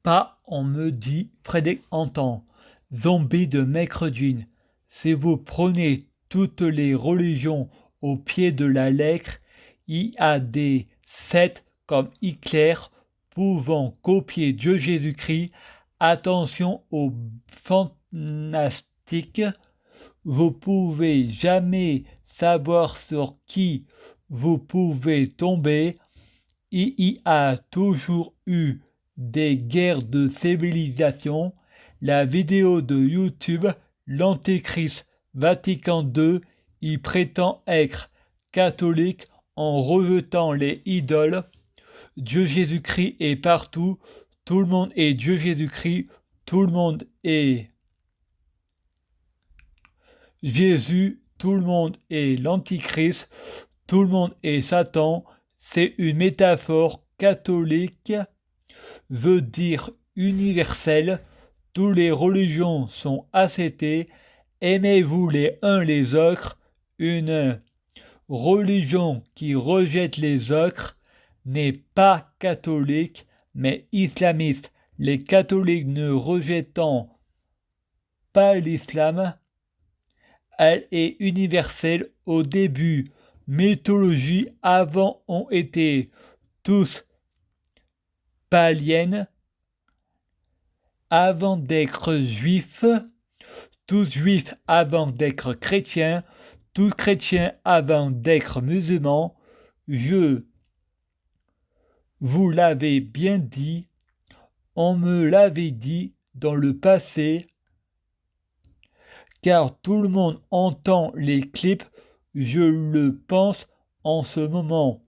Pas, on me dit, Frédéric entend. Zombie de Maître Jean. Si vous prenez toutes les religions au pied de la lettre, il y a des sectes comme Hitler pouvant copier Dieu Jésus-Christ. Attention aux fantastiques. Vous pouvez jamais savoir sur qui vous pouvez tomber. Il y a toujours eu des guerres de civilisation. La vidéo de YouTube, l'Antéchrist Vatican II, y prétend être catholique en rejetant les idoles. Dieu Jésus-Christ est partout. Tout le monde est Dieu Jésus-Christ. Tout le monde est Jésus. Tout le monde est l'Antichrist. Tout le monde est Satan. C'est une métaphore catholique, veut dire universelle. Toutes les religions sont acceptées. Aimez-vous les uns les autres. Une religion qui rejette les autres n'est pas catholique, mais islamiste. Les catholiques ne rejetant pas l'islam, elle est universelle. Au début, mythologie avant ont été tous païennes, avant d'être juifs, tous juifs avant d'être chrétiens, tous chrétiens avant d'être musulmans. Je vous l'avais bien dit, on me l'avait dit dans le passé, car tout le monde entend les clips, je le pense en ce moment.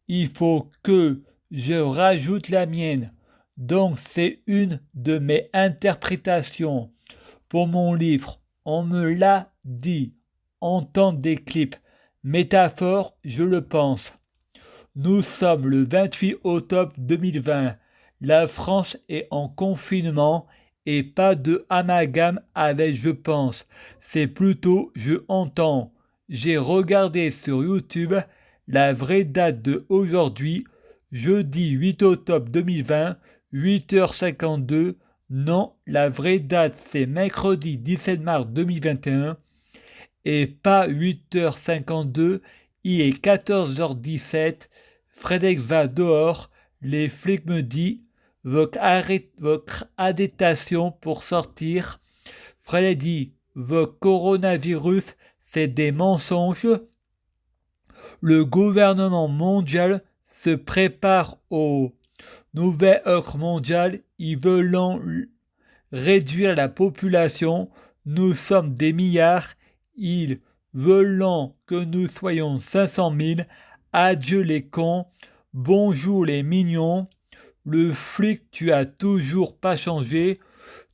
Il faut que je rajoute la mienne. Donc c'est une de mes interprétations. Pour mon livre, on me l'a dit. Entendre des clips. Métaphore, je le pense. Nous sommes le 28 octobre 2020. La France est en confinement et pas de amalgame avec je pense. C'est plutôt je entends. J'ai regardé sur YouTube la vraie date de aujourd'hui, jeudi 8 octobre 2020, 8h52. Non, la vraie date c'est mercredi 17 mars 2021 et pas 8h52, il est 14h17. Frédéric va dehors, les flics me disent votre arrestation pour sortir. Frédéric dit votre coronavirus c'est des mensonges. Le gouvernement mondial se prépare au nouvel ordre mondial. Ils veulent réduire la population. Nous sommes des milliards. Ils veulent que nous soyons 500 000. Adieu les cons. Bonjour les mignons. Le flic, tu as toujours pas changé.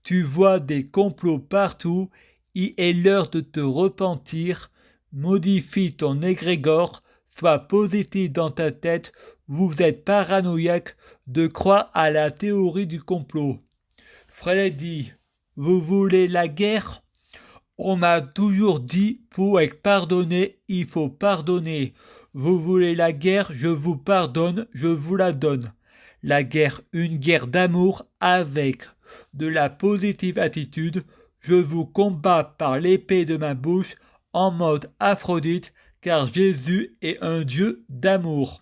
Tu vois des complots partout. Il est l'heure de te repentir. Modifie ton égrégore. Sois positif dans ta tête. Vous êtes paranoïaque de croire à la théorie du complot. Fred dit, vous voulez la guerre? On m'a toujours dit, pour être pardonné, il faut pardonner. Vous voulez la guerre? Je vous pardonne, je vous la donne. La guerre, une guerre d'amour avec de la positive attitude. Je vous combats par l'épée de ma bouche en mode Aphrodite, car Jésus est un Dieu d'amour.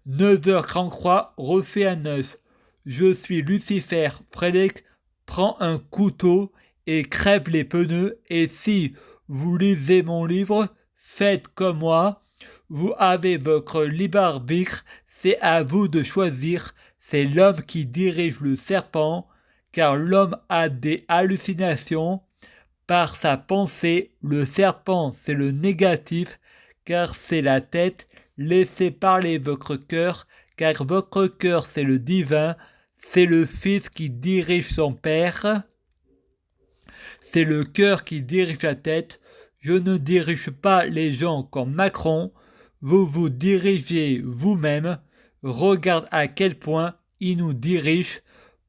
9h33 refait à 9. Je suis Lucifer. Frédéric prend un couteau et crève les pneus. Et si vous lisez mon livre, faites comme moi. Vous avez votre libre arbitre. C'est à vous de choisir. C'est l'homme qui dirige le serpent, car l'homme a des hallucinations. Par sa pensée, le serpent, c'est le négatif, car c'est la tête. Laissez parler votre cœur, car votre cœur, c'est le divin. C'est le Fils qui dirige son Père. C'est le cœur qui dirige la tête. Je ne dirige pas les gens comme Macron. Vous vous dirigez vous-même. Regarde à quel point il nous dirige.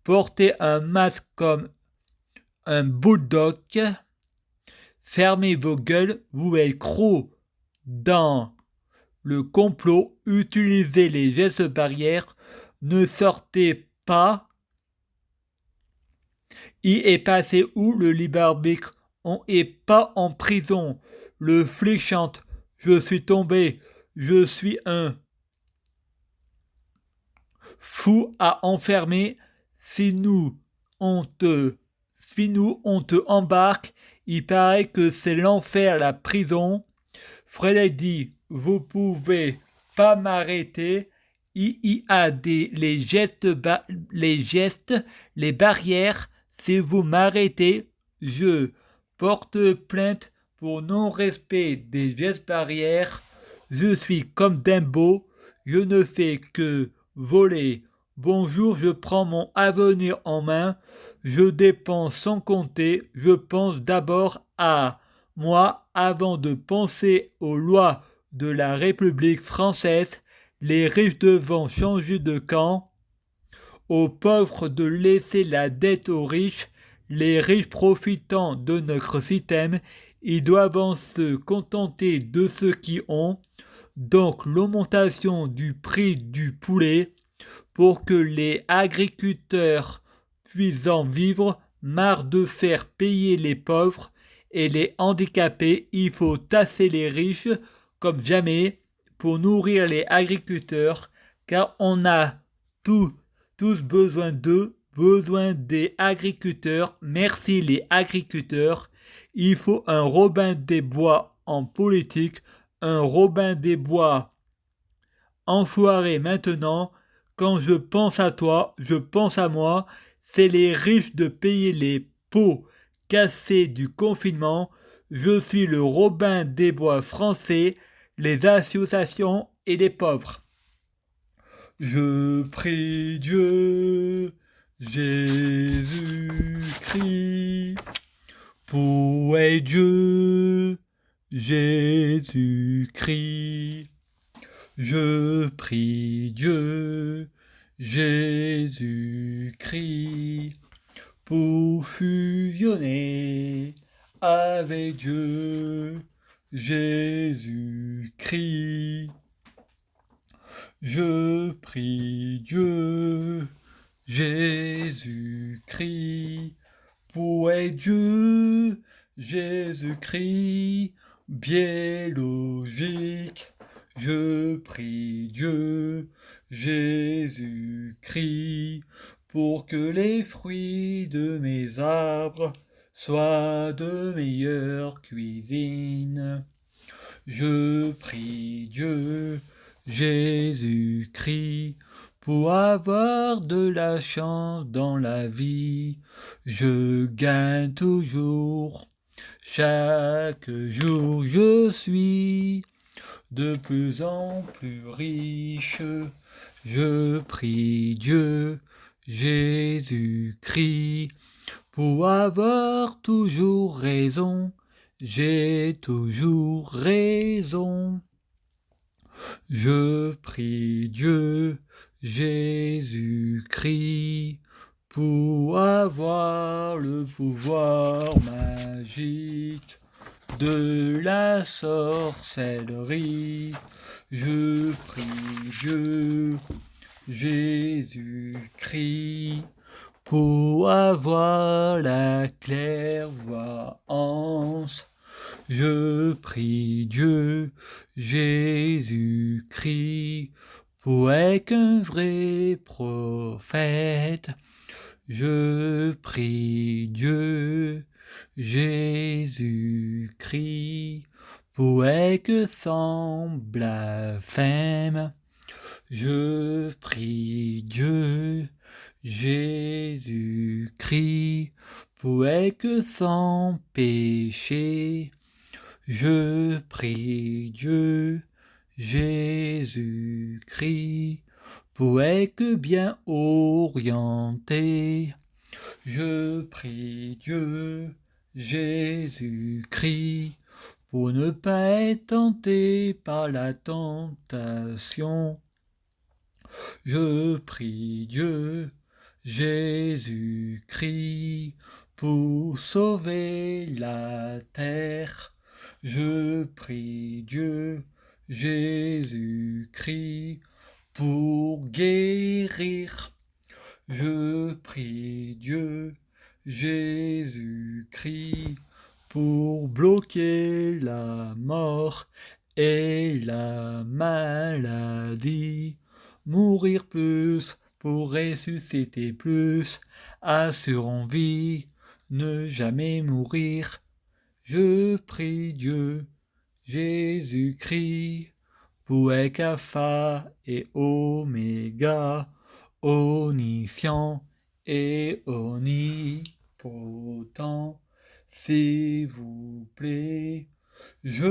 Portez un masque comme un bulldog. Fermez vos gueules, vous êtes gros dans le complot. Utilisez les gestes barrières. Ne sortez pas Il est passé où le libre arbitre? On est pas en prison. Le flic chante. Je suis tombé. Je suis un fou à enfermer. Si nous, on te, si nous, on te embarque, il paraît que c'est l'enfer, la prison. Fred dit, vous pouvez pas m'arrêter. Il y a les gestes, les barrières. Si vous m'arrêtez, je porte plainte pour non-respect des gestes barrières. Je suis comme Dumbo. Je ne fais que voler. Bonjour, je prends mon avenir en main. Je dépense sans compter. Je pense d'abord à moi avant de penser aux lois de la République française. Les riches devant changer de camp. Aux pauvres de laisser la dette aux riches. Les riches profitant de notre système. Ils doivent se contenter de ce qu'ils ont. Donc l'augmentation du prix du poulet pour que les agriculteurs puissent en vivre, marre de faire payer les pauvres et les handicapés, il faut tasser les riches comme jamais pour nourrir les agriculteurs, car on a tous besoin d'eux, besoin des agriculteurs. Merci les agriculteurs. Il faut un Robin des Bois en politique, un Robin des Bois enfoiré maintenant. Quand je pense à toi, je pense à moi. C'est les riches de payer les pots cassés du confinement. Je suis le Robin des Bois français, les associations et les pauvres. Je prie Dieu, Jésus-Christ, pour Dieu, Jésus-Christ. Je prie Dieu, Jésus-Christ, pour fusionner avec Dieu, Jésus-Christ. Je prie Dieu, Jésus-Christ, pour Dieu, Jésus-Christ, biologique. Je prie Dieu, Jésus-Christ, pour que les fruits de mes arbres soient de meilleure cuisine. Je prie Dieu, Jésus-Christ, pour avoir de la chance dans la vie. Je gagne toujours, chaque jour je suis de plus en plus riche. Je prie Dieu, Jésus-Christ, pour avoir toujours raison. J'ai toujours raison. Je prie Dieu, Jésus-Christ, pour avoir le pouvoir magique de la sorcellerie. Je prie Dieu, Jésus-Christ, pour avoir la clairvoyance. Je prie Dieu, Jésus-Christ, pour être un vrai prophète. Je prie Dieu, Jésus-Christ, pour être sans blasphème. Je prie Dieu, Jésus-Christ, pour être sans péché. Je prie Dieu, Jésus-Christ, pour être bien orienté. Je prie Dieu, Jésus-Christ, pour ne pas être tenté par la tentation. Je prie Dieu, Jésus-Christ, pour sauver la terre. Je prie Dieu, Jésus-Christ, pour guérir. Je prie Dieu, Jésus-Christ, pour bloquer la mort et la maladie, mourir plus pour ressusciter plus, assurant vie, ne jamais mourir. Je prie Dieu, Jésus-Christ, pour être alpha et oméga, omniscient et omnipotent, s'il vous plaît, je